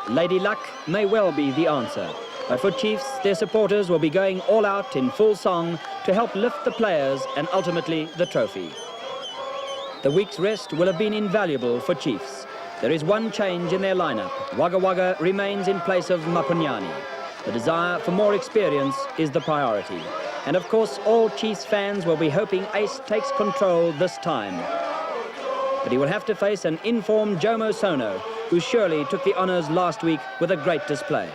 Lady Luck may well be the answer. But for Chiefs, their supporters will be going all out in full song to help lift the players and ultimately the trophy. The week's rest will have been invaluable for Chiefs. There is one change in their lineup. Wagga Wagga remains in place of Mapunyani. The desire for more experience is the priority. And of course, all Chiefs fans will be hoping Ace takes control this time. But he will have to face an informed Jomo Sono, who surely took the honours last week with a great display.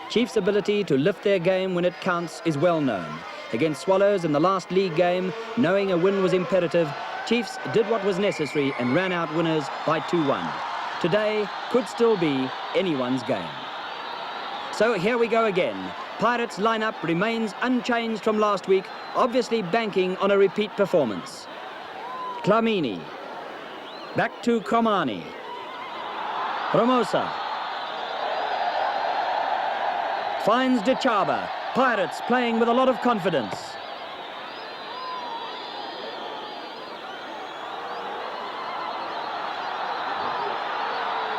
Chiefs' ability to lift their game when it counts is well known. Against Swallows in the last league game, knowing a win was imperative, Chiefs did what was necessary and ran out winners by 2-1. Today could still be anyone's game. So here we go again. Pirates' lineup remains unchanged from last week, obviously banking on a repeat performance. Klamini. Back to Komani. Ramosa. Finds Dichaba. Pirates playing with a lot of confidence.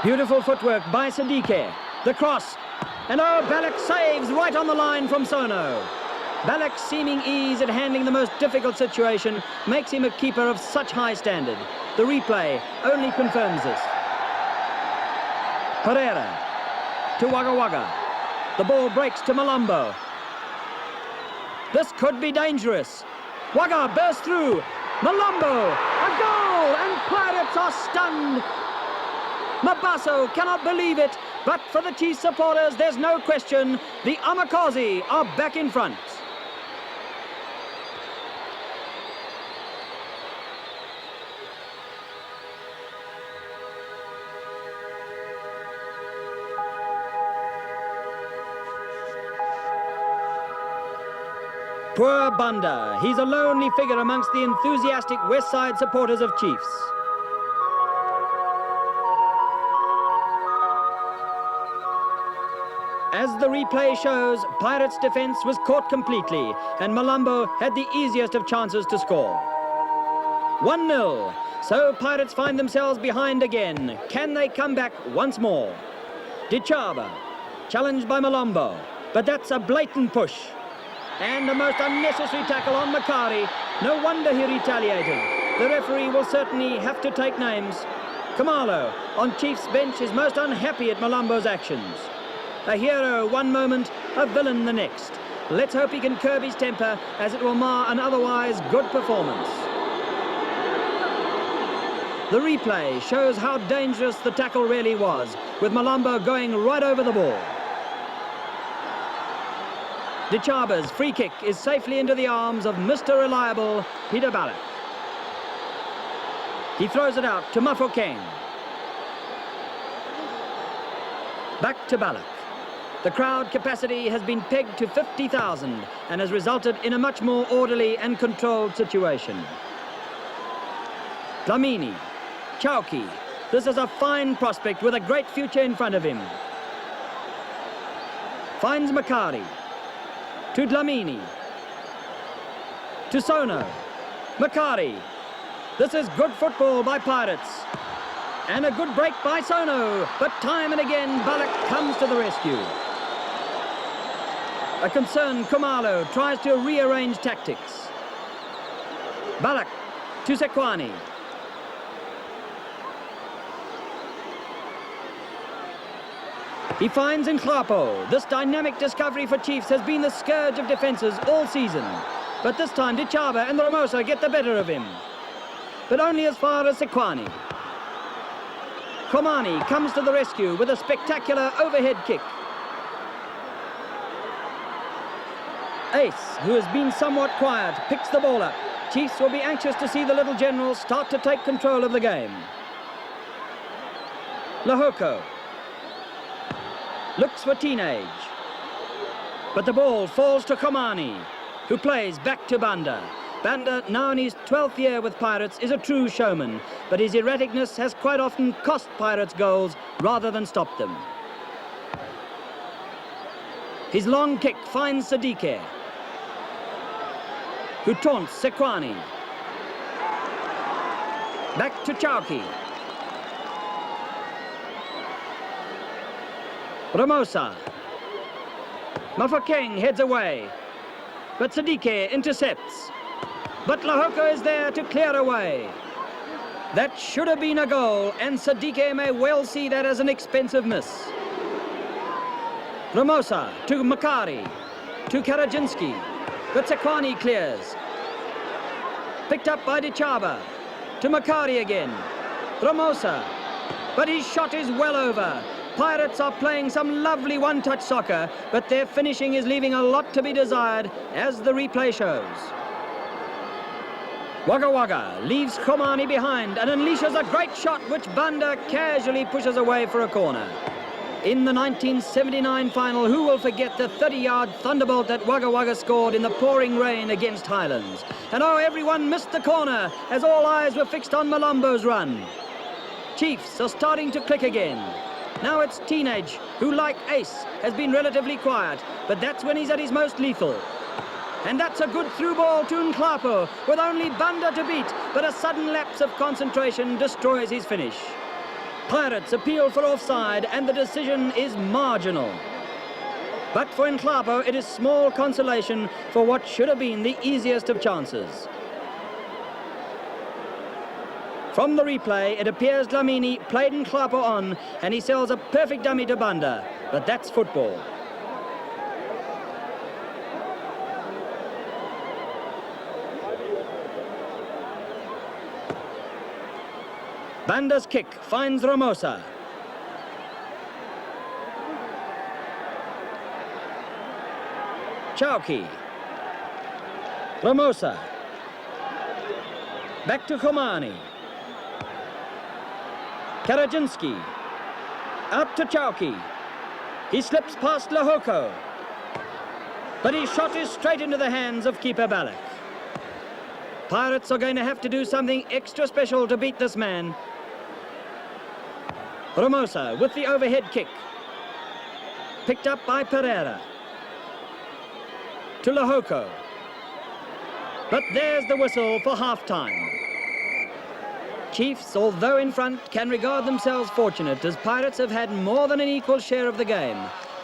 Beautiful footwork by Sadike. The cross. And oh, Balak saves right on the line from Sono. Balak's seeming ease at handling the most difficult situation makes him a keeper of such high standard. The replay only confirms this. Pereira to Wagga Wagga. The ball breaks to Malumbo. This could be dangerous. Wagga bursts through. Malumbo, a goal, and Pirates are stunned. Mabaso cannot believe it, but for the Chiefs supporters, there's no question. The Amakosi are back in front. Poor Banda. He's a lonely figure amongst the enthusiastic West Side supporters of Chiefs. As the replay shows, Pirates' defence was caught completely, and Malumbo had the easiest of chances to score. 1-0. So Pirates find themselves behind again. Can they come back once more? Dichaba, challenged by Malumbo, but that's a blatant push. And a most unnecessary tackle on Makari. No wonder he retaliated. The referee will certainly have to take names. Kamalo, on Chiefs' bench, is most unhappy at Malumbo's actions. A hero one moment, a villain the next. Let's hope he can curb his temper, as it will mar an otherwise good performance. The replay shows how dangerous the tackle really was, with Malumbo going right over the ball. Dichaba's free kick is safely into the arms of Mr. Reliable, Peter Balak. He throws it out to Mafokeng. Back to Balak. The crowd capacity has been pegged to 50,000 and has resulted in a much more orderly and controlled situation. Dlamini, Chowki. This is a fine prospect with a great future in front of him. Finds Makari. To Dlamini. To Sono. Makari. This is good football by Pirates. And a good break by Sono. But time and again, Balak comes to the rescue. A concerned Kumalo tries to rearrange tactics. Balak to Sekwani. He finds Nklapo. This dynamic discovery for Chiefs has been the scourge of defences all season. But this time, Dichaba and Ramosa get the better of him. But only as far as Sekwani. Komani comes to the rescue with a spectacular overhead kick. Ace, who has been somewhat quiet, picks the ball up. Chiefs will be anxious to see the little general start to take control of the game. Lahoko looks for Teenage. But the ball falls to Komani, who plays back to Banda. Banda, now in his 12th year with Pirates, is a true showman, but his erraticness has quite often cost Pirates goals rather than stopped them. His long kick finds Sadike, who taunts Sekwani. Back to Chowki. Ramosa. Mafokeng heads away, but Sadike intercepts. But Lahoko is there to clear away. That should have been a goal, and Sadike may well see that as an expensive miss. Ramosa to Makari, to Karadziński, but Sekwani clears. Picked up by Dichaba, to Makari again. Ramosa, but his shot is well over. Pirates are playing some lovely one-touch soccer, but their finishing is leaving a lot to be desired, as the replay shows. Wagga Wagga leaves Khomani behind and unleashes a great shot which Banda casually pushes away for a corner. In the 1979 final, who will forget the 30-yard thunderbolt that Wagga Wagga scored in the pouring rain against Highlands? And oh, everyone missed the corner as all eyes were fixed on Malumbo's run. Chiefs are starting to click again. Now it's Teenage, who, like Ace, has been relatively quiet, but that's when he's at his most lethal. And that's a good through ball to Nklapo, with only Banda to beat, but a sudden lapse of concentration destroys his finish. Pirates appeal for offside, and the decision is marginal. But for Nklapo, it is small consolation for what should have been the easiest of chances. From the replay, it appears Dlamini played Nklapo on, and he sells a perfect dummy to Banda, but that's football. Banda's kick finds Ramosa. Chowki. Ramosa. Back to Khomani. Karadziński. Out to Chowki. He slips past Lahoko. But his shot is straight into the hands of keeper Balak. Pirates are going to have to do something extra special to beat this man. Ramosa with the overhead kick. Picked up by Pereira. To Lahoko. But there's the whistle for half-time. Chiefs, although in front, can regard themselves fortunate, as Pirates have had more than an equal share of the game.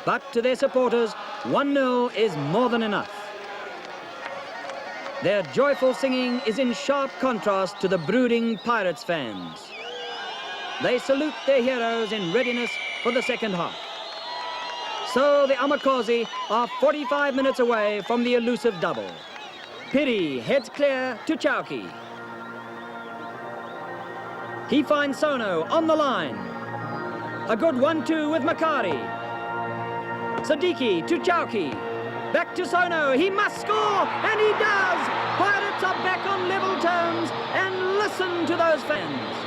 But to their supporters, 1-0 is more than enough. Their joyful singing is in sharp contrast to the brooding Pirates fans. They salute their heroes in readiness for the second half. So the Amakosi are 45 minutes away from the elusive double. Piri heads clear to Chowki. He finds Sono on the line. A good 1-2 with Makari. Sadiki to Chowki. Back to Sono. He must score, and he does. Pirates are back on level terms, and listen to those fans.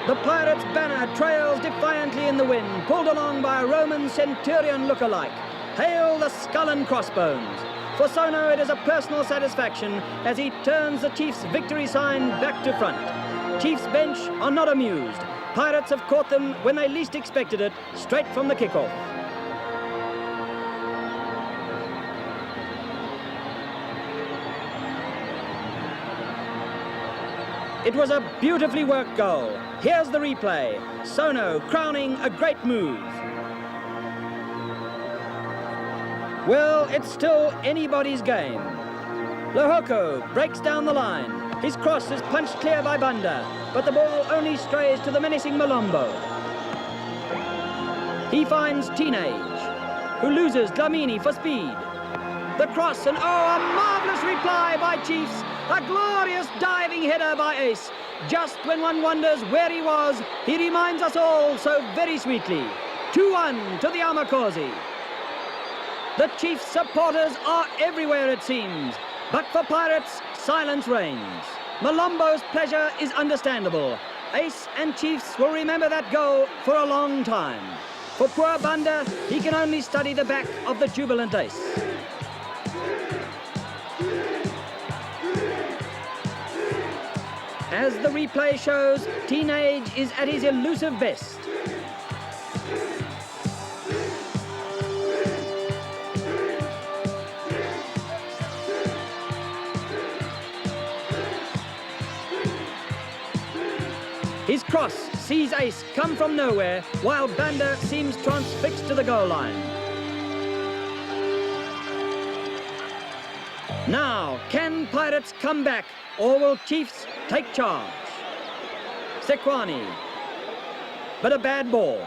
The Pirates' banner trails defiantly in the wind, pulled along by a Roman centurion look-alike. Hail the skull and crossbones. For Sono, it is a personal satisfaction as he turns the Chiefs' victory sign back to front. Chiefs' bench are not amused. Pirates have caught them when they least expected it, straight from the kickoff. It was a beautifully worked goal. Here's the replay. Sono crowning a great move. Well, it's still anybody's game. Lahoko breaks down the line. His cross is punched clear by Banda, but the ball only strays to the menacing Malumbo. He finds Teenage, who loses Dlamini for speed. The cross, and oh, a marvellous reply by Chiefs. A glorious diving header by Ace. Just when one wonders where he was, he reminds us all so very sweetly. 2-1 to the Amakosi. The Chiefs supporters are everywhere, it seems. But for Pirates, silence reigns. Malumbo's pleasure is understandable. Ace and Chiefs will remember that goal for a long time. For poor Banda, he can only study the back of the jubilant Ace. As the replay shows, Teenage is at his elusive best. His cross sees ace come from nowhere, while Banda seems transfixed to the goal line. Now, can Pirates come back, or will Chiefs take charge? Sekwani, but a bad ball.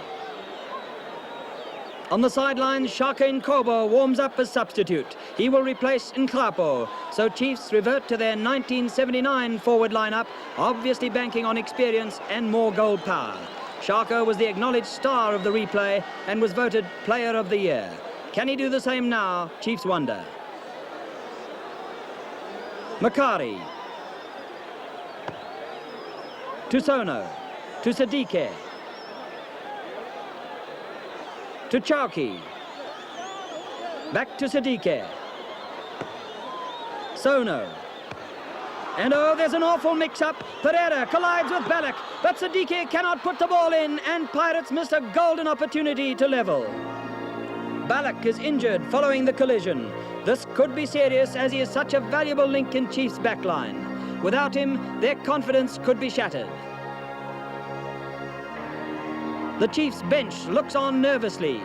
On the sidelines, Shaka Nkobo warms up as substitute. He will replace Nklapo, so Chiefs revert to their 1979 forward lineup, obviously banking on experience and more goal power. Shaka was the acknowledged star of the replay and was voted Player of the Year. Can he do the same now? Chiefs wonder. Makari. To Sono. To Sadike. To Chowki. Back to Sadike. Sono. And oh, there's an awful mix-up. Pereira collides with Ballack, but Sadike cannot put the ball in, and Pirates missed a golden opportunity to level. Ballack is injured following the collision. This could be serious, as he is such a valuable link in Chiefs' backline. Without him, their confidence could be shattered. The Chiefs' bench looks on nervously.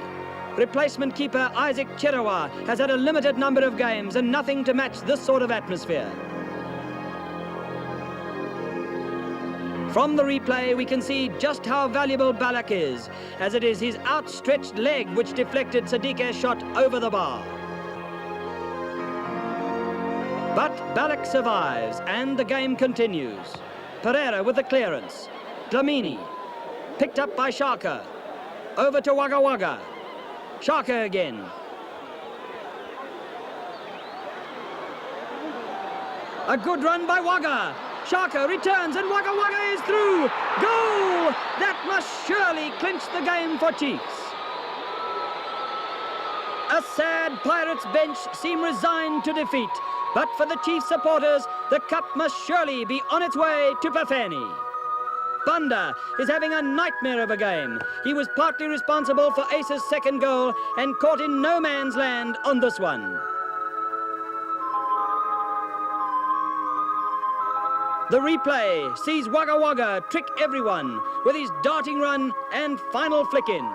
Replacement keeper Isaac Cherawa has had a limited number of games and nothing to match this sort of atmosphere. From the replay, we can see just how valuable Ballack is, as it is his outstretched leg which deflected Sadike's shot over the bar. But Ballack survives, and the game continues. Pereira with the clearance. Dlamini. Picked up by Shaka. Over to Wagga Wagga. Shaka again. A good run by Wagga. Shaka returns and Wagga Wagga is through. Goal! That must surely clinch the game for Chiefs. A sad Pirates bench seem resigned to defeat. But for the Chiefs supporters, the cup must surely be on its way to Pafani. Banda is having a nightmare of a game. He was partly responsible for Ace's second goal and caught in no man's land on this one. The replay sees Wagga Wagga trick everyone with his darting run and final flick-in.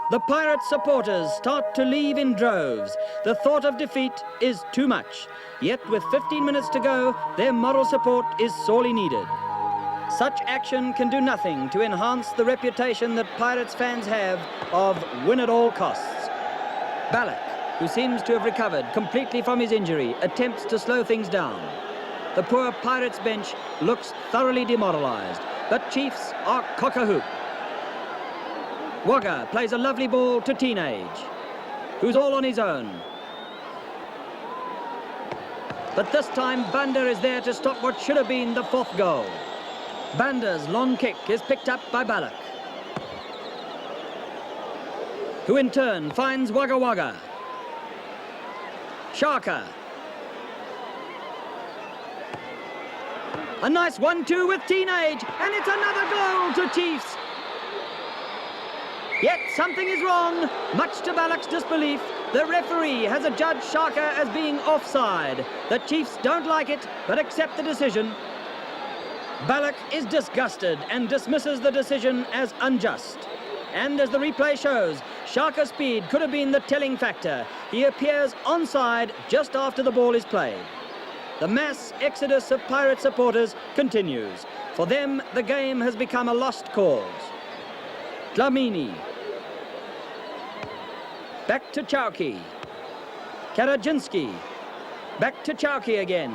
The Pirates supporters start to leave in droves. The thought of defeat is too much. Yet with 15 minutes to go, their moral support is sorely needed. Such action can do nothing to enhance the reputation that Pirates fans have of win at all costs. Ballack, who seems to have recovered completely from his injury, attempts to slow things down. The poor Pirates bench looks thoroughly demoralized, but Chiefs are cock-a-hoop. Wagga plays a lovely ball to Teenage, who's all on his own. But this time Banda is there to stop what should have been the fourth goal. Banda's long kick is picked up by Ballack, who in turn finds Wagga Wagga. Shaka. A nice 1-2 with Teenage, and it's another goal to Chiefs. Yet something is wrong. Much to Ballack's disbelief, the referee has adjudged Shaka as being offside. The Chiefs don't like it, but accept the decision. Ballack is disgusted and dismisses the decision as unjust. And as the replay shows, Shaka's speed could have been the telling factor. He appears onside just after the ball is played. The mass exodus of Pirate supporters continues. For them, the game has become a lost cause. Dlamini. Back to Chowki. Karadziński. Back to Chowki again.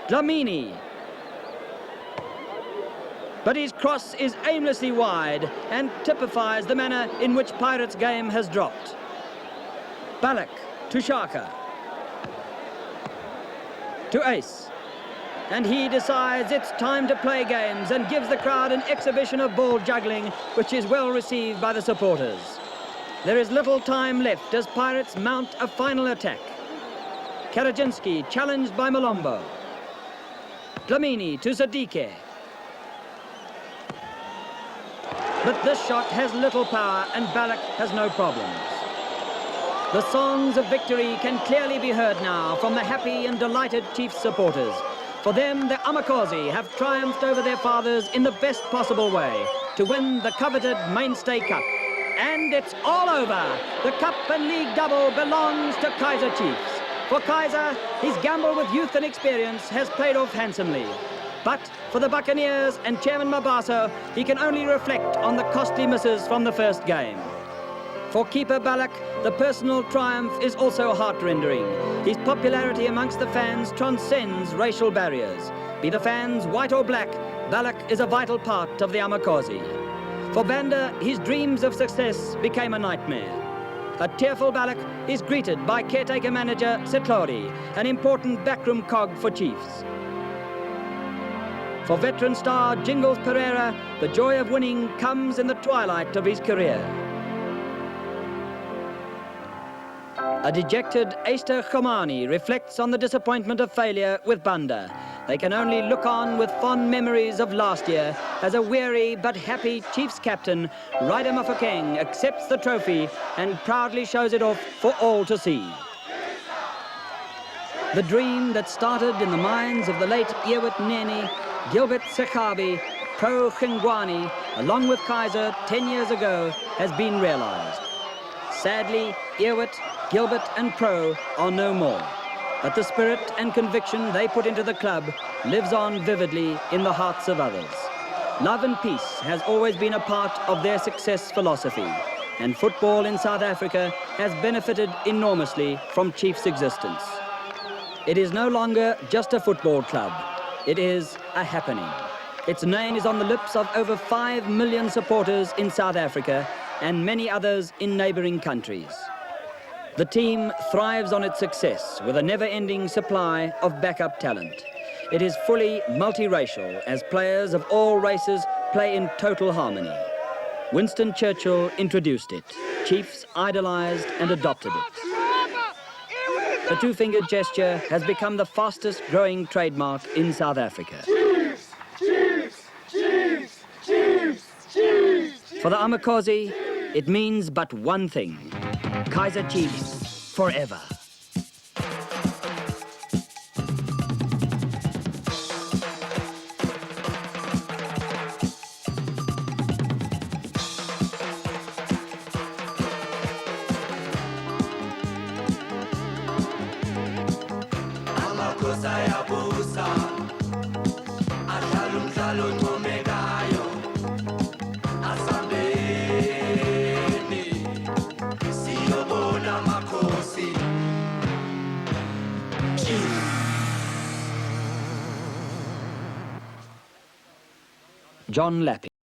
Dlamini. But his cross is aimlessly wide and typifies the manner in which Pirates' game has dropped. Ballack to Shaka. To Ace. And he decides it's time to play games and gives the crowd an exhibition of ball juggling, which is well received by the supporters. There is little time left as Pirates mount a final attack. Karadziński challenged by Malumbo. Dlamini to Sadike. But this shot has little power and Ballack has no problems. The songs of victory can clearly be heard now from the happy and delighted Chiefs supporters. For them, the Amakosi have triumphed over their fathers in the best possible way to win the coveted Mainstay Cup. And it's all over. The cup and league double belongs to Kaizer Chiefs. For Kaizer, his gamble with youth and experience has paid off handsomely. But for the Buccaneers and Chairman Mabaso, he can only reflect on the costly misses from the first game. For keeper Balak, the personal triumph is also heart-rendering. His popularity amongst the fans transcends racial barriers. Be the fans white or black, Balak is a vital part of the Amakosi. For Banda, his dreams of success became a nightmare. A tearful Balak is greeted by caretaker manager Setlori, an important backroom cog for Chiefs. For veteran star Jingles Pereira, the joy of winning comes in the twilight of his career. A dejected Esther Khomani reflects on the disappointment of failure with Banda. They can only look on with fond memories of last year as a weary but happy Chiefs captain, Ryder Mafokeng, accepts the trophy and proudly shows it off for all to see. The dream that started in the minds of the late Iwit Neni, Gilbert Sekabi, Pro Khengwani, along with Kaizer 10 years ago, has been realized. Sadly, Iwit, Gilbert and Pro are no more, but the spirit and conviction they put into the club lives on vividly in the hearts of others. Love and peace has always been a part of their success philosophy, and football in South Africa has benefited enormously from Chiefs' existence. It is no longer just a football club, it is a happening. Its name is on the lips of over 5 million supporters in South Africa and many others in neighboring countries. The team thrives on its success with a never-ending supply of backup talent. It is fully multiracial as players of all races play in total harmony. Winston Churchill introduced it. Chiefs idolized and adopted it. The two-fingered gesture has become the fastest-growing trademark in South Africa. Chiefs! Chiefs! Chiefs! Chiefs! Chiefs! For the Amakosi, it means but one thing: Kaizer Chiefs forever. John Lappy.